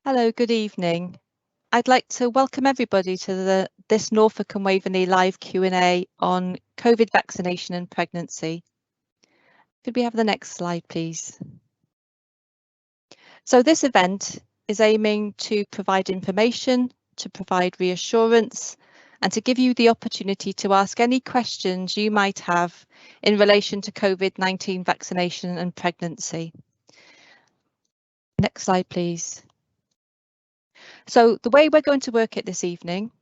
Hello, good evening. I'd like to welcome everybody to this Norfolk and Waveney live Q&A on COVID vaccination and pregnancy. Could we have the next slide, please? So this event is aiming to provide information, to provide reassurance, and to give you the opportunity to ask any questions you might have in relation to COVID-19 vaccination and pregnancy. Next slide, please. So the way we're going to work it this evening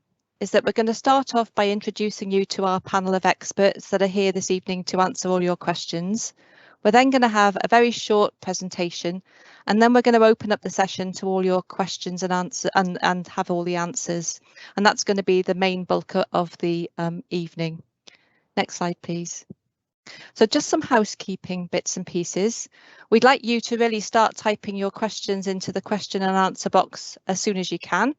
is that we're going to start off by introducing you to our panel of experts that are here this evening to answer all your questions. We're then going to have a very short presentation, and then we're going to open up the session to all your questions and answer and have all the answers. And that's going to be the main bulk of the evening. Next slide, please. So just some housekeeping bits and pieces. We'd like you to really start typing your questions into the question and answer box as soon as you can.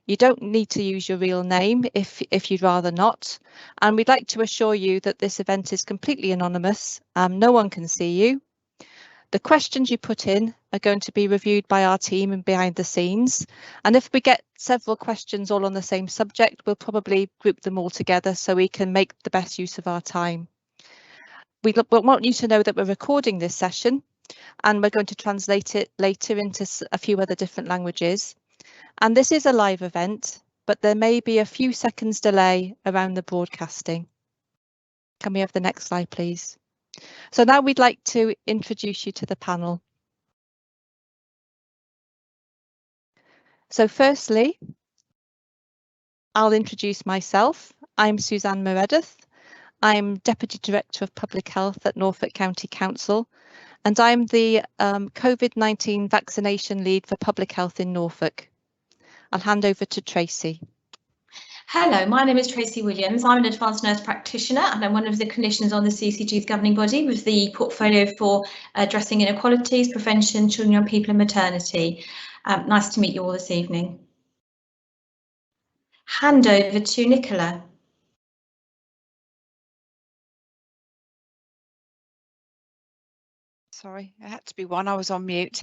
You don't need to use your real name if you'd rather not. And we'd like to assure you that this event is completely anonymous. No one can see you. The questions you put in are going to be reviewed by our team and behind the scenes. And if we get several questions all on the same subject, we'll probably group them all together so we can make the best use of our time. We want you to know that we're recording this session and we're going to translate it later into a few other different languages. And this is a live event, but there may be a few seconds delay around the broadcasting. Can we have the next slide, please? So now we'd like to introduce you to the panel. So firstly, I'll introduce myself. I'm Suzanne Meredith. I'm Deputy Director of Public Health at Norfolk County Council, and I'm the COVID-19 vaccination lead for public health in Norfolk. I'll hand over to Tracy. Hello, my name is Tracy Williams. I'm an advanced nurse practitioner and I'm one of the clinicians on the CCG's governing body with the portfolio for addressing inequalities, prevention, children, young people and maternity. Nice to meet you all this evening. Hand over to Nicola. Sorry, it had to be one. I was on mute.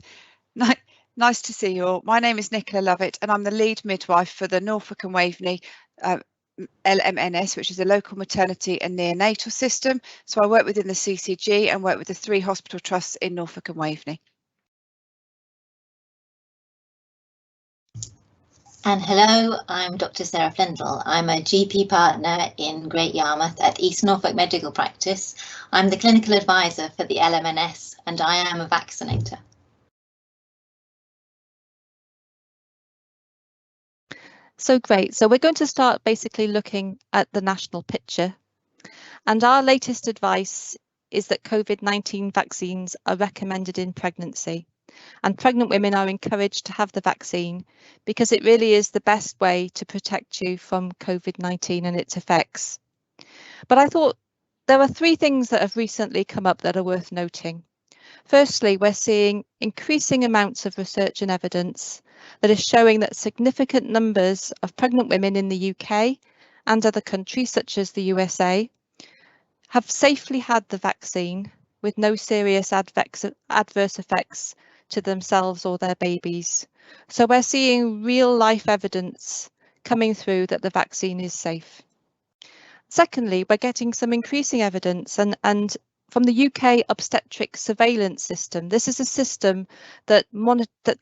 Nice to see you all. My name is Nicola Lovett and I'm the lead midwife for the Norfolk and Waveney LMNS, which is a local maternity and neonatal system. So I work within the CCG and work with the 3 hospital trusts in Norfolk and Waveney. And hello, I'm Dr. Sarah Flindall. I'm a GP partner in Great Yarmouth at East Norfolk Medical Practice. I'm the clinical advisor for the LMNS and I am a vaccinator. So great. So we're going to start basically looking at the national picture. And our latest advice is that COVID-19 vaccines are recommended in pregnancy. And pregnant women are encouraged to have the vaccine because it really is the best way to protect you from COVID-19 and its effects. But I thought there are 3 things that have recently come up that are worth noting. Firstly, we're seeing increasing amounts of research and evidence that is showing that significant numbers of pregnant women in the UK and other countries such as the USA have safely had the vaccine with no serious adverse effects to themselves or their babies. So we're seeing real life evidence coming through that the vaccine is safe. Secondly, we're getting some increasing evidence and from the UK obstetric surveillance system. This is a system that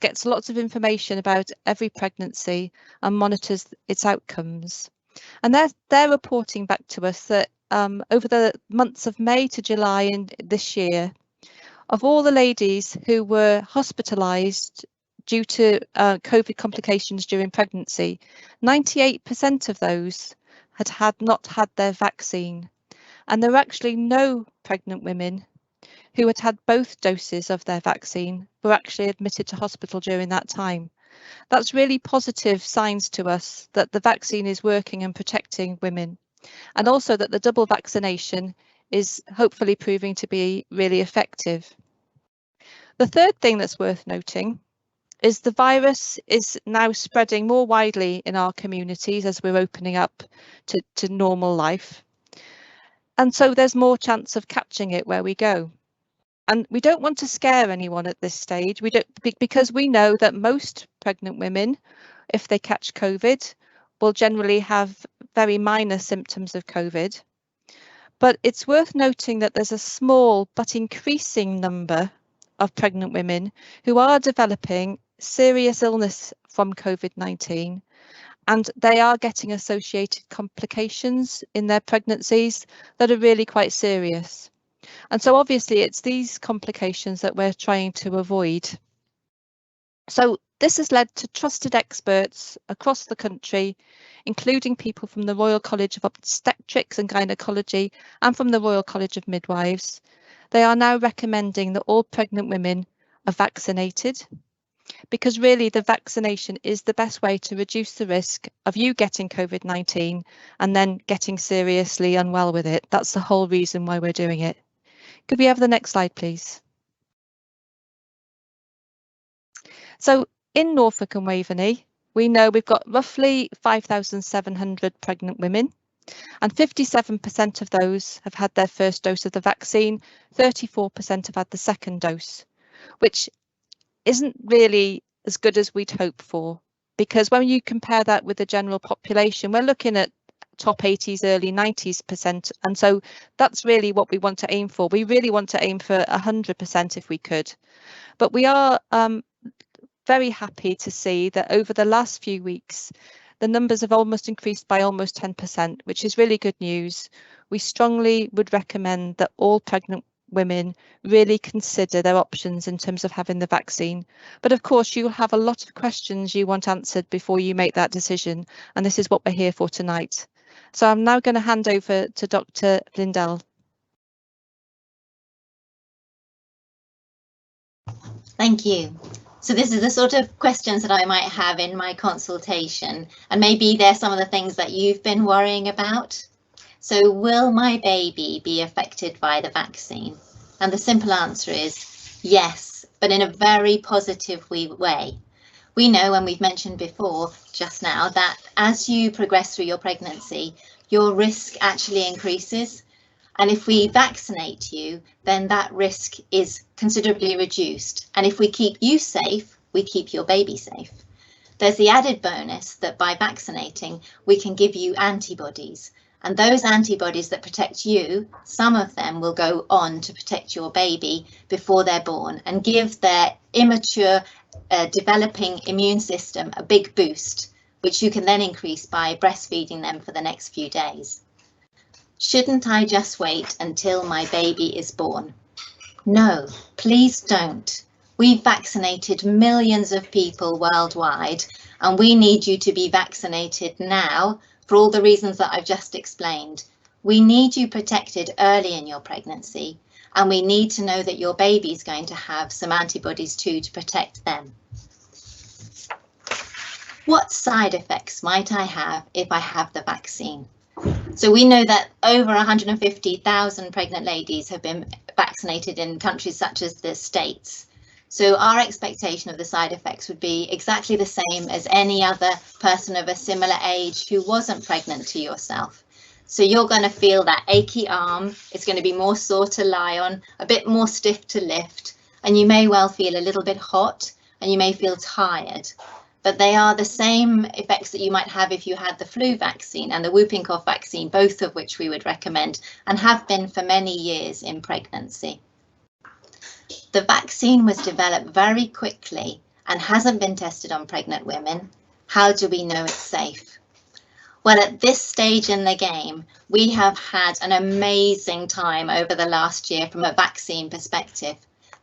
gets lots of information about every pregnancy and monitors its outcomes. And they're reporting back to us that over the months of May to July in this year, of all the ladies who were hospitalised due to COVID complications during pregnancy, 98% of those had not had their vaccine. And there were actually no pregnant women who had had both doses of their vaccine were actually admitted to hospital during that time. That's really positive signs to us that the vaccine is working and protecting women, and also that the double vaccination is hopefully proving to be really effective. The third thing that's worth noting is the virus is now spreading more widely in our communities as we're opening up to normal life. And so there's more chance of catching it where we go. And we don't want to scare anyone at this stage. Because we know that most pregnant women, if they catch COVID, will generally have very minor symptoms of COVID. But it's worth noting that there's a small but increasing number of pregnant women who are developing serious illness from COVID-19, and they are getting associated complications in their pregnancies that are really quite serious. And so obviously it's these complications that we're trying to avoid. So this has led to trusted experts across the country, including people from the Royal College of Obstetrics and Gynecology and from the Royal College of Midwives. They are now recommending that all pregnant women are vaccinated, because really the vaccination is the best way to reduce the risk of you getting COVID-19 and then getting seriously unwell with it. That's the whole reason why we're doing it. Could we have the next slide, please? So in Norfolk and Waveney, we know we've got roughly 5,700 pregnant women, and 57% of those have had their first dose of the vaccine, 34% have had the second dose, which isn't really as good as we'd hope for, because when you compare that with the general population, we're looking at top 80s, early 90s%, and so that's really what we want to aim for. We really want to aim for 100% if we could, but we are very happy to see that over the last few weeks, the numbers have almost increased by almost 10%, which is really good news. We strongly would recommend that all pregnant women really consider their options in terms of having the vaccine. But of course, you'll have a lot of questions you want answered before you make that decision, and this is what we're here for tonight. So I'm now going to hand over to Dr. Flindall. Thank you. So this is the sort of questions that I might have in my consultation, and maybe they're some of the things that you've been worrying about. So will my baby be affected by the vaccine? And the simple answer is yes, but in a very positive way. We know, and we've mentioned before just now, that as you progress through your pregnancy, your risk actually increases. And if we vaccinate you, then that risk is considerably reduced. And if we keep you safe, we keep your baby safe. There's the added bonus that by vaccinating, we can give you antibodies. And those antibodies that protect you, some of them will go on to protect your baby before they're born and give their immature developing immune system a big boost, which you can then increase by breastfeeding them for the next few days. Shouldn't I just wait until my baby is born? No, please don't. We've vaccinated millions of people worldwide, and we need you to be vaccinated now for all the reasons that I've just explained. We need you protected early in your pregnancy, and we need to know that your baby is going to have some antibodies too to protect them. What side effects might I have if I have the vaccine? So we know that over 150,000 pregnant ladies have been vaccinated in countries such as the States. So our expectation of the side effects would be exactly the same as any other person of a similar age who wasn't pregnant to yourself. So you're going to feel that achy arm, it's going to be more sore to lie on, a bit more stiff to lift, and you may well feel a little bit hot and you may feel tired. But they are the same effects that you might have if you had the flu vaccine and the whooping cough vaccine, both of which we would recommend and have been for many years in pregnancy. The vaccine was developed very quickly and hasn't been tested on pregnant women. How do we know it's safe? Well, at this stage in the game, we have had an amazing time over the last year from a vaccine perspective.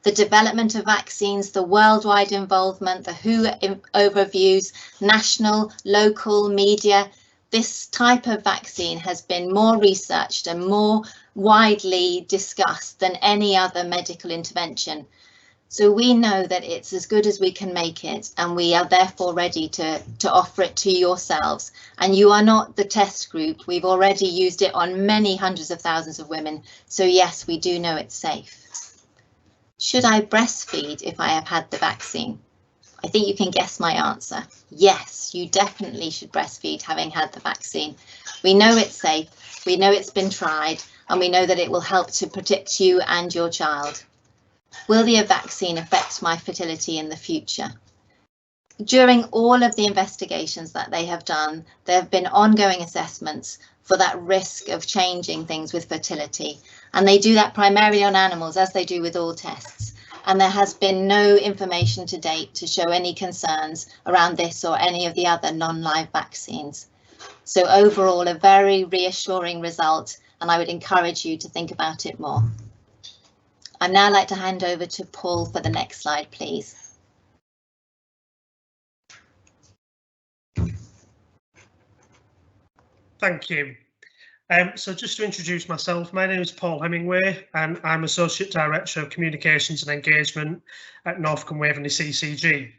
The development of vaccines, the worldwide involvement, the WHO overviews, national, local media. This type of vaccine has been more researched and more widely discussed than any other medical intervention. So we know that it's as good as we can make it, and we are therefore ready to offer it to yourselves. And you are not the test group. We've already used it on many hundreds of thousands of women. So yes, we do know it's safe. Should I breastfeed if I have had the vaccine? I think you can guess my answer. Yes, you definitely should breastfeed having had the vaccine. We know it's safe, we know it's been tried, and we know that it will help to protect you and your child. Will the vaccine affect my fertility in the future? during all of the investigations that they have done, there have been ongoing assessments for that risk of changing things with fertility. And they do that primarily on animals, as they do with all tests. And there has been no information to date to show any concerns around this or any of the other non-live vaccines. So overall, a very reassuring result, and I would encourage you to think about it more. I'd now like to hand over to Paul for the next slide, please. Thank you. So just to introduce myself, my name is Paul Hemingway and I'm Associate Director of Communications and Engagement at Norfolk and Waveney CCG.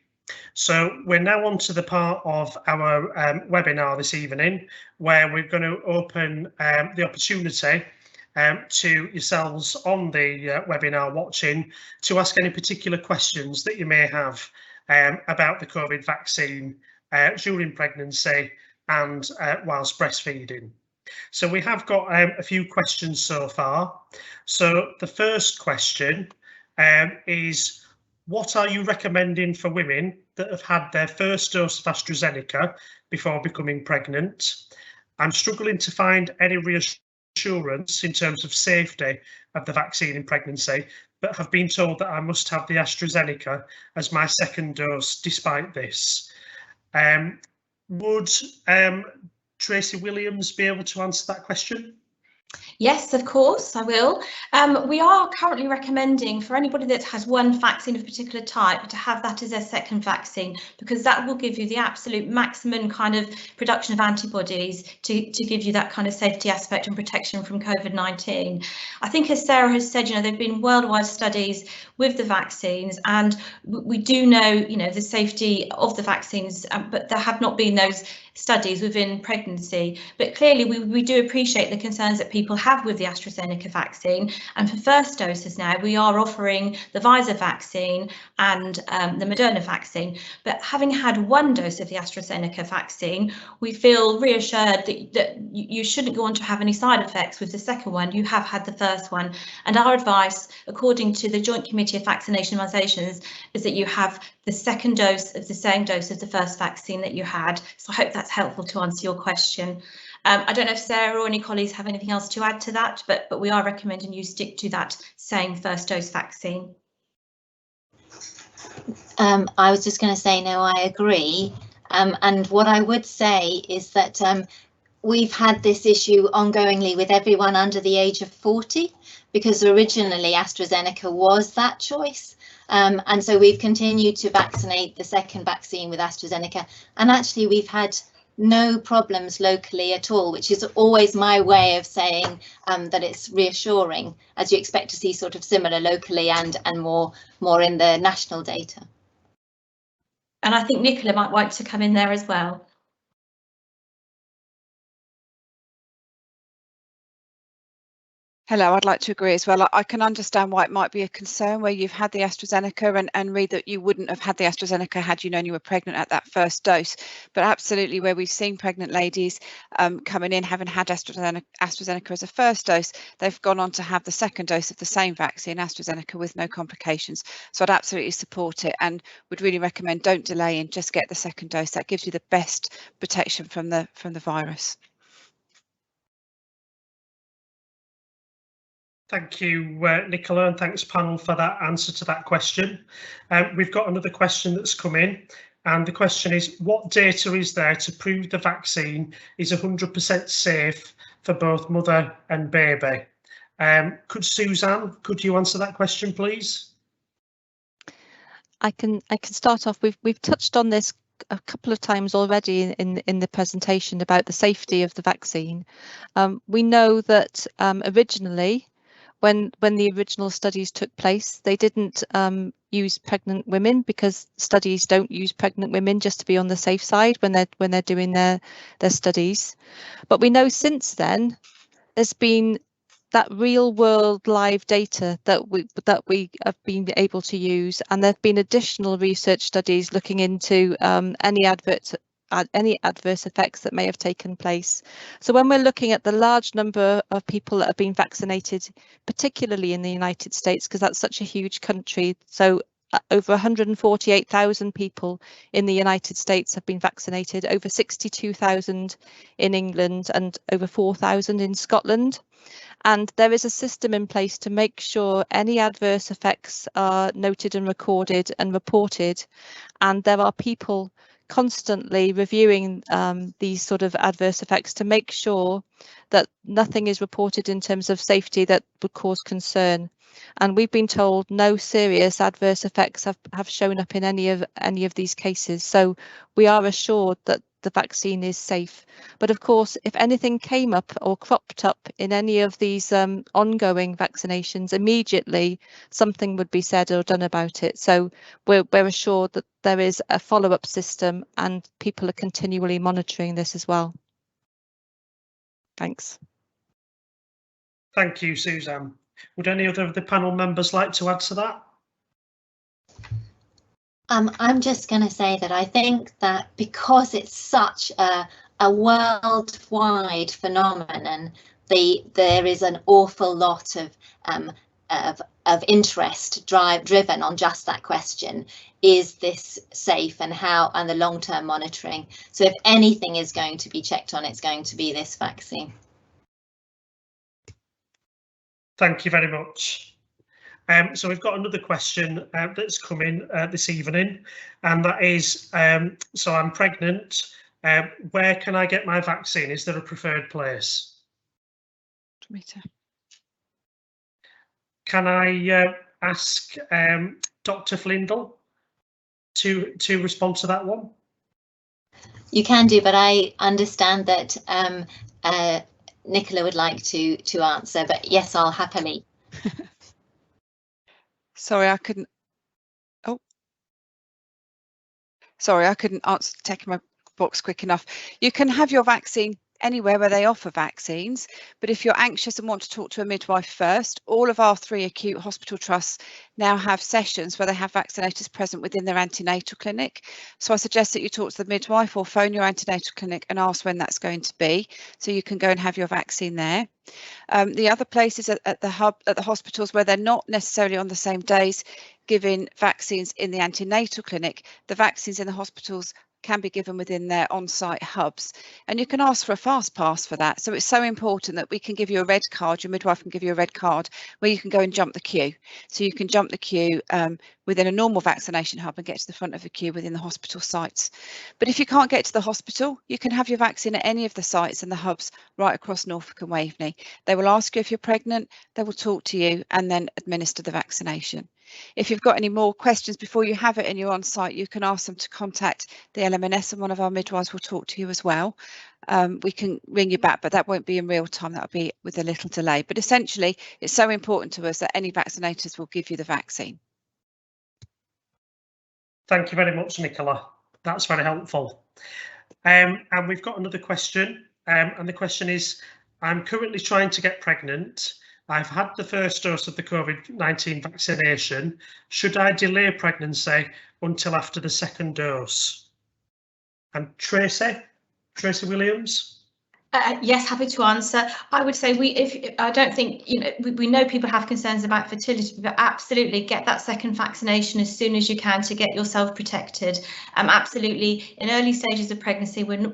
So we're now on to the part of our webinar this evening, where we're going to open the opportunity to yourselves on the webinar watching to ask any particular questions that you may have about the COVID vaccine during pregnancy and whilst breastfeeding. So we have got a few questions so far. So the first question is, what are you recommending for women that have had their first dose of AstraZeneca before becoming pregnant? I'm struggling to find any reassurance in terms of safety of the vaccine in pregnancy, but have been told that I must have the AstraZeneca as my second dose despite this. Would Tracy Williams be able to answer that question? Yes, of course, I will. We are currently recommending for anybody that has one vaccine of a particular type to have that as their second vaccine, because that will give you the absolute maximum kind of production of antibodies to give you that kind of safety aspect and protection from COVID-19. I think, as Sarah has said, there have been worldwide studies with the vaccines, and we do know, the safety of the vaccines, but there have not been those studies within pregnancy. But clearly we do appreciate the concerns that people have with the AstraZeneca vaccine, and for first doses now we are offering the Pfizer vaccine and the Moderna vaccine. But having had one dose of the AstraZeneca vaccine, we feel reassured that you shouldn't go on to have any side effects with the second one. You have had the first one, and our advice, according to the Joint Committee of Vaccination Immunisations, is that you have the second dose of the same dose of the first vaccine that you had. So I hope that's helpful to answer your question. I don't know if Sarah or any colleagues have anything else to add to that, but we are recommending you stick to that same first dose vaccine. I was just going to say, no, I agree. And what I would say is that we've had this issue ongoingly with everyone under the age of 40, because originally AstraZeneca was that choice. And so we've continued to vaccinate the second vaccine with AstraZeneca, and actually we've had no problems locally at all, which is always my way of saying that it's reassuring, as you expect to see sort of similar locally and more in the national data. And I think Nicola might like to come in there as well. Hello, I'd like to agree as well. I can understand why it might be a concern where you've had the AstraZeneca and read that you wouldn't have had the AstraZeneca had you known you were pregnant at that first dose. But absolutely, where we've seen pregnant ladies coming in having had AstraZeneca as a first dose, they've gone on to have the second dose of the same vaccine, AstraZeneca, with no complications. So I'd absolutely support it and would really recommend don't delay and just get the second dose. That gives you the best protection from the virus. Thank you, Nicola, and thanks, panel, for that answer to that question. We've got another question that's come in, and the question is, what data is there to prove the vaccine is 100% safe for both mother and baby? Could Suzanne, could you answer that question, please? I can start off. We've touched on this a couple of times already in the presentation about the safety of the vaccine. We know that originally, when the original studies took place, they didn't use pregnant women, because studies don't use pregnant women, just to be on the safe side when they're doing their studies. But we know since then there's been that real world live data that we have been able to use, and there have been additional research studies looking into any adverse effects that may have taken place. So when we're looking at the large number of people that have been vaccinated, particularly in the United States, because that's such a huge country, so over 148,000 people in the United States have been vaccinated, over 62,000 in England and over 4,000 in Scotland. And there is a system in place to make sure any adverse effects are noted and recorded and reported. And there are people constantly reviewing these sort of adverse effects to make sure that nothing is reported in terms of safety that would cause concern. And we've been told no serious adverse effects have shown up in any of these cases. So we are assured that the vaccine is safe. But of course, if anything came up or cropped up in any of these ongoing vaccinations, immediately something would be said or done about it. So we're assured that there is a follow-up system and people are continually monitoring this as well. Thanks. Thank you, Suzanne. Would any other of the panel members like to add to that? I'm just going to say that I think that because it's such a worldwide phenomenon, there is an awful lot of interest driven on just that question: is this safe, and how, and the long-term monitoring. So if anything is going to be checked on, it's going to be this vaccine. Thank you very much. So we've got another question that's come in this evening, and that is, so I'm pregnant, where can I get my vaccine? Is there a preferred place? Can I ask Dr. Flindall to respond to that one? You can do, but I understand that Nicola would like to answer, but yes, I'll happily. Sorry, I couldn't. Oh, sorry, I couldn't answer, taking my box quick enough. You can have your vaccine anywhere where they offer vaccines, but if you're anxious and want to talk to a midwife first, all of our 3 acute hospital trusts now have sessions where they have vaccinators present within their antenatal clinic. So I suggest that you talk to the midwife or phone your antenatal clinic and ask when that's going to be, so you can go and have your vaccine there. The other places at the hospitals where they're not necessarily on the same days giving vaccines in the antenatal clinic, the vaccines in the hospitals can be given within their on-site hubs, and you can ask for a fast pass for that. So it's so important that we can give you a red card, your midwife can give you a red card where you can go and jump the queue. So you can jump the queue within a normal vaccination hub and get to the front of the queue within the hospital sites. But if you can't get to the hospital, you can have your vaccine at any of the sites and the hubs right across Norfolk and Waveney. They will ask you if you're pregnant, they will talk to you and then administer the vaccination. If you've got any more questions before you have it and you're on site, you can ask them to contact the LMNS and one of our midwives will talk to you as well. We can ring you back, but that won't be in real time. That'll be with a little delay. But essentially, it's so important to us that any vaccinators will give you the vaccine. Thank you very much, Nicola. That's very helpful. And we've got another question, and the question is, I'm currently trying to get pregnant. I've had the first dose of the COVID-19 vaccination. Should I delay pregnancy until after the second dose? And Tracy Williams? Yes, happy to answer. I would say I don't think, we know people have concerns about fertility, but absolutely get that second vaccination as soon as you can to get yourself protected. Absolutely, in early stages of pregnancy, when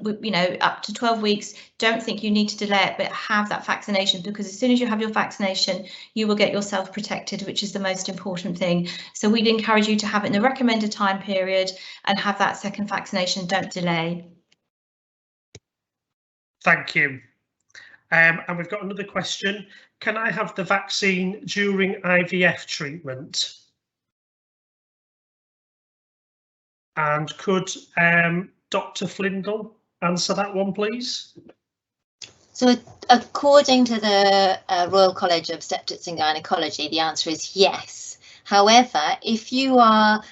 up to 12 weeks, don't think you need to delay it, but have that vaccination, because as soon as you have your vaccination, you will get yourself protected, which is the most important thing. So we'd encourage you to have it in the recommended time period and have that second vaccination. Don't delay. Thank you. And we've got another question. Can I have the vaccine during IVF treatment? And could Dr. Flindall answer that one, please? So according to the Royal College of Obstetrics and Gynecology, the answer is yes. However, if you are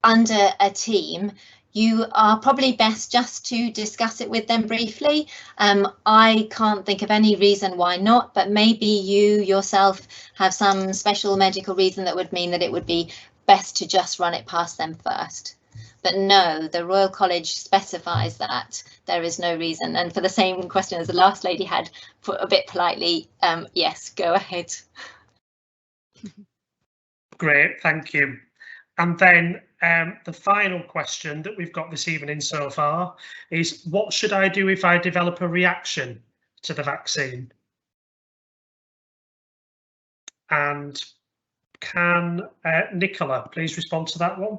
under a team, you are probably best just to discuss it with them briefly. I can't think of any reason why not, but maybe you yourself have some special medical reason that would mean that it would be best to just run it past them first. But no, the Royal College specifies that there is no reason. And for the same question as the last lady had, put a bit politely, yes, go ahead. Great, thank you. And then the final question that we've got this evening so far is, what should I do if I develop a reaction to the vaccine? And can Nicola please respond to that one?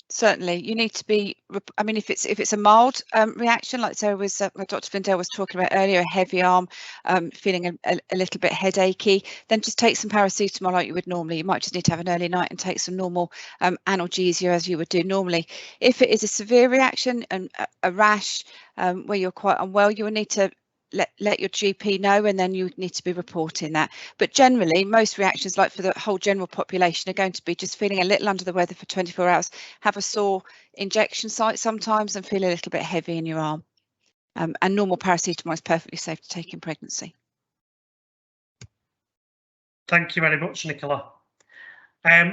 Certainly, you need to be. I mean, if it's a mild reaction, like Dr. Flindall was talking about earlier, a heavy arm, feeling a little bit headachy, then just take some paracetamol like you would normally. You might just need to have an early night and take some normal analgesia as you would do normally. If it is a severe reaction and a rash where you're quite unwell, you will need to let your GP know, and then you need to be reporting that. But generally, most reactions, like for the whole general population, are going to be just feeling a little under the weather for 24 hours, have a sore injection site sometimes, and feel a little bit heavy in your arm. And normal paracetamol is perfectly safe to take in pregnancy. Thank you very much, Nicola.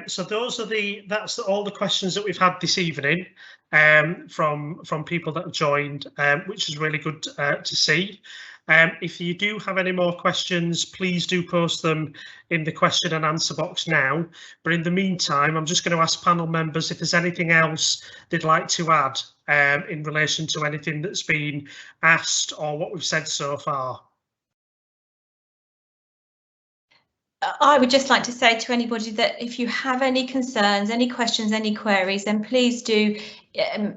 So that's all the questions that we've had this evening from people that have joined, which is really good to see. If you do have any more questions, please do post them in the question and answer box now. But in the meantime, I'm just going to ask panel members if there's anything else they'd like to add in relation to anything that's been asked or what we've said so far. I would just like to say to anybody that if you have any concerns, any questions, any queries, then please do,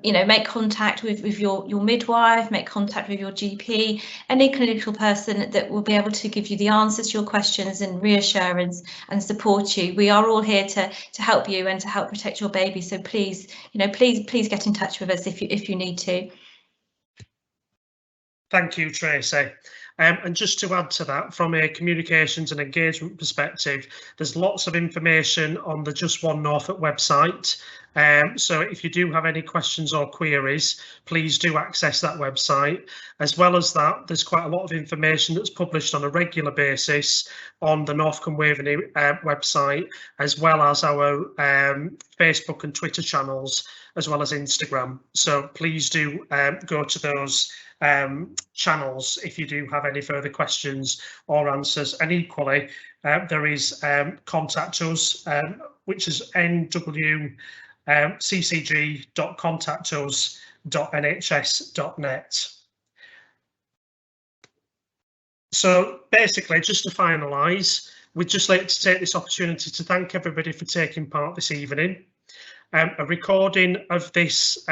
make contact with your midwife, make contact with your GP, any clinical person that will be able to give you the answers to your questions and reassurance and support you. We are all here to help you and to help protect your baby. So please, please get in touch with us if you need to. Thank you, Tracy. And just to add to that, from a communications and engagement perspective, there's lots of information on the Just One Norfolk website. So if you do have any questions or queries, please do access that website. As well as that, there's quite a lot of information that's published on a regular basis on the Norfolk and Waveney website, as well as our Facebook and Twitter channels, as well as Instagram. So please do go to those channels if you do have any further questions or answers. And equally, there is contact us, which is nwccg.contactus.nhs.net. So basically, just to finalise, we'd just like to take this opportunity to thank everybody for taking part this evening. A recording of this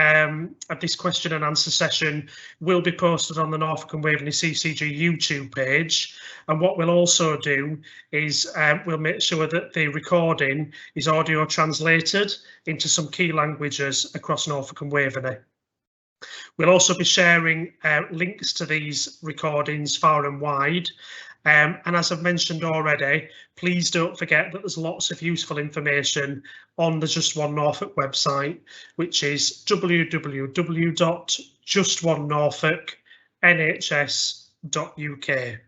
question and answer session will be posted on the Norfolk and Waveney CCG YouTube page. And what we'll also do is we'll make sure that the recording is audio translated into some key languages across Norfolk and Waveney. We'll also be sharing links to these recordings far and wide. And as I've mentioned already, please don't forget that there's lots of useful information on the Just One Norfolk website, which is www.justonenorfolk.nhs.uk.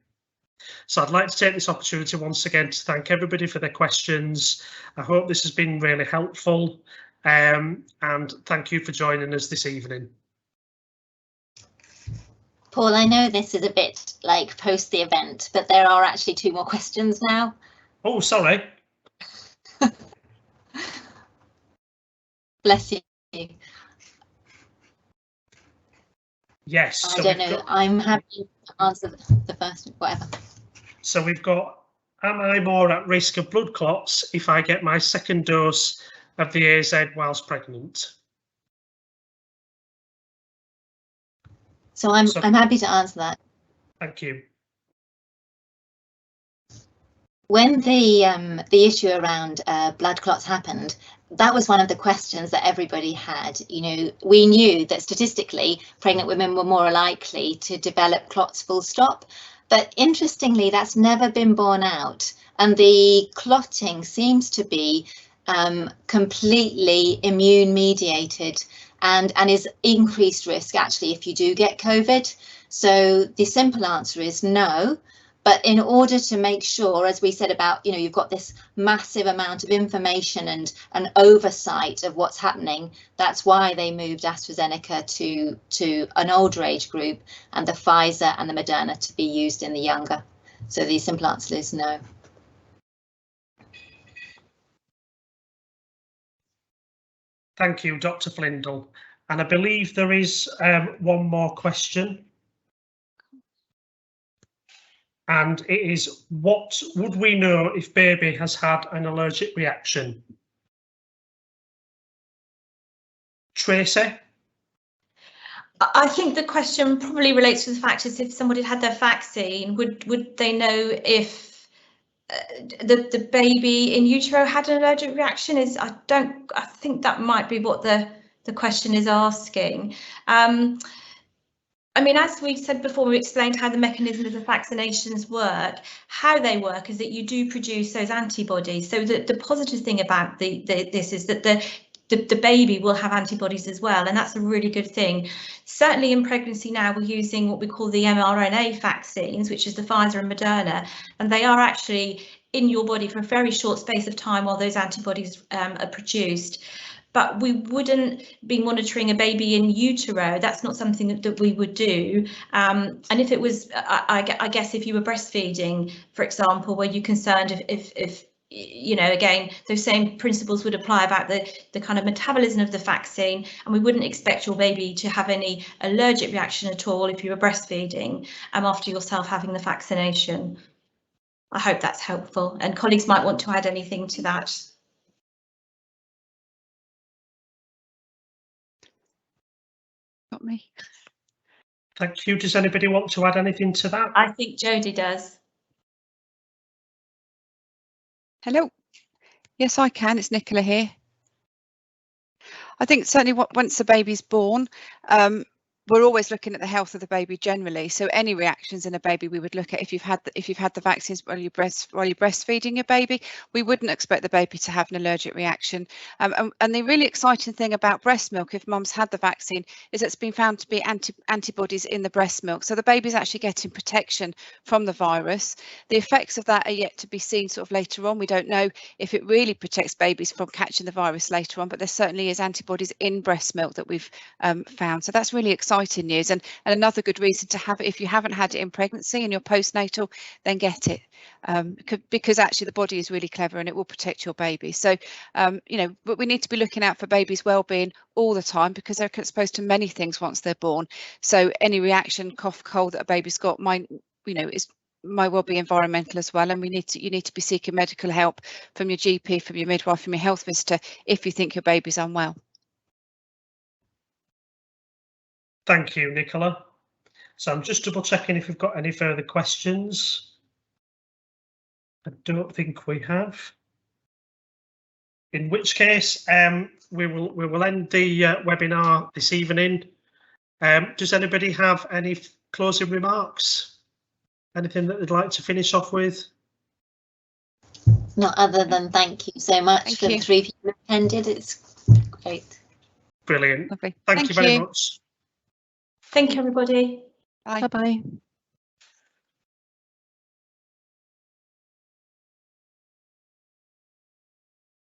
So I'd like to take this opportunity once again to thank everybody for their questions. I hope this has been really helpful, and thank you for joining us this evening. Paul, I know this is a bit like post the event, but there are actually 2 more questions now. Oh, sorry. Bless you. Yes. I don't know. I'm happy to answer the first, whatever. So we've got, am I more at risk of blood clots if I get my second dose of the AZ whilst pregnant? So I'm happy to answer that. Thank you. When the issue around blood clots happened, that was one of the questions that everybody had. We knew that statistically pregnant women were more likely to develop clots full stop, but interestingly that's never been borne out, and the clotting seems to be completely immune mediated and is increased risk actually if you do get COVID. So the simple answer is no. But in order to make sure, as we said about, you've got this massive amount of information and an oversight of what's happening, that's why they moved AstraZeneca to an older age group and the Pfizer and the Moderna to be used in the younger. So the simple answer is no. Thank you, Dr. Flindall. And I believe there is one more question. And it is, what would we know if baby has had an allergic reaction? Tracy? I think the question probably relates to the fact is if somebody had their vaccine, would they know if the baby in utero had an allergic reaction? I think that might be what the question is asking. I mean, as we said before, we explained how the mechanism of the vaccinations work. How they work is that you do produce those antibodies. So the positive thing about this is that the baby will have antibodies as well, and that's a really good thing. Certainly in pregnancy now, we're using what we call the mRNA vaccines, which is the Pfizer and Moderna, and they are actually in your body for a very short space of time while those antibodies are produced. But we wouldn't be monitoring a baby in utero. That's not something that we would do. And if it was, I guess if you were breastfeeding, for example, were you concerned if you know, again, those same principles would apply about the kind of metabolism of the vaccine, and we wouldn't expect your baby to have any allergic reaction at all if you were breastfeeding after yourself having the vaccination. I hope that's helpful, and colleagues might want to add anything to that. Not me. Thank you. Does anybody want to add anything to that? I think Jodie does. Hello. Yes, I can. It's Nicola here. I think certainly once the baby's born, we're always looking at the health of the baby generally. So any reactions in a baby we would look at if you've had the vaccines while you're breastfeeding your baby, we wouldn't expect the baby to have an allergic reaction. And the really exciting thing about breast milk, if mum's had the vaccine, is it's been found to be antibodies in the breast milk. So the baby's actually getting protection from the virus. The effects of that are yet to be seen sort of later on. We don't know if it really protects babies from catching the virus later on, but there certainly is antibodies in breast milk that we've found. So that's really exciting news, and another good reason to have it. If you haven't had it in pregnancy and you're postnatal, then get it, because actually the body is really clever and it will protect your baby. So you know, but we need to be looking out for babies' well-being all the time, because they're exposed to many things once they're born. So any reaction, cough, cold that a baby's got might well be environmental as well, and you need to be seeking medical help from your GP, from your midwife, from your health visitor if you think your baby's unwell. Thank you, Nicola. So I'm just double checking if we've got any further questions. I don't think we have. In which case, we will end the webinar this evening. Does anybody have any closing remarks? Anything that they'd like to finish off with? Not other than thank you so much for the 3 people who attended. It's great. Brilliant. Lovely. Thank you very much. Thank you, everybody. Bye. Bye-bye.